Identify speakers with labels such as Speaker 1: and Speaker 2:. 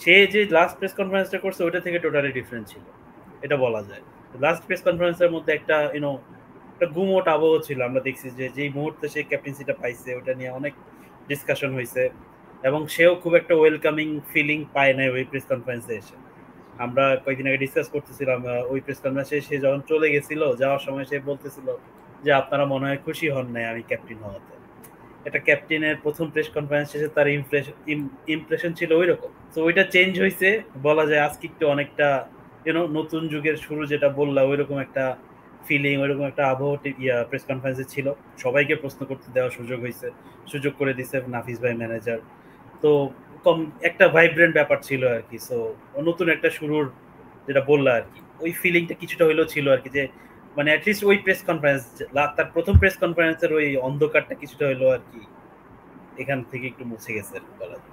Speaker 1: সে যে last press কনফারেন্সটা করছে ওইটা থেকে টোটালি ডিফারেন্ট ছিল, এটা বলা যায়। লাস্ট প্রেস কনফারেন্সের মধ্যে একটা একটা গুমোট আবহ ছিল। আমরা দেখছি যে যেই মুহূর্তে সে ক্যাপ্টেন্সিটা পাইছে ওটা নিয়ে অনেক ডিসকাশন হয়েছে, এবং সেও খুব একটা ওয়েলকামিং ফিলিং পায় নাই ওই প্রেস কনফারেন্সে এসে। আমরা কয়েকদিন আগে ডিসকাস করতেছিলাম ওই প্রেস কনফারেন্সে সে যখন চলে গেছিল, যাওয়ার সময় সে বলতেছিল যে আপনারা মনে হয় খুশি হন নাই আমি ক্যাপ্টেন হওয়াতে। এটা ক্যাপ্টেনের প্রথম প্রেস কনফারেন্স শেষে তার ইমপ্রেশন ছিল ওই রকম। তো ওইটা চেঞ্জ হয়েছে, বলা যায় আজকে একটু অনেকটা নতুন যুগের শুরু যেটা বললাম ওইরকম একটা ফিলিং, ওইরকম একটা আবহ প্রেস কনফারেন্সে ছিল। সবাইকে প্রশ্ন করতে দেওয়ার সুযোগ হয়েছে, সুযোগ করে দিছে নাফিস ভাই ম্যানেজার। তো কম একটা ভাইব্রেন্ট ব্যাপার ছিল আর কি। সো নতুন একটা শুরুর যেটা বললা আর কি, ওই ফিলিংটা কিছুটা হইলেও ছিল আর কি, যে মানে অ্যাটলিস্ট ওই প্রেস কনফারেন্স, তার প্রথম প্রেস কনফারেন্সের ওই অন্ধকারটা কিছুটা হইলো আর কি এখান থেকে একটু মুছে গেছে আর কি বলা যায়।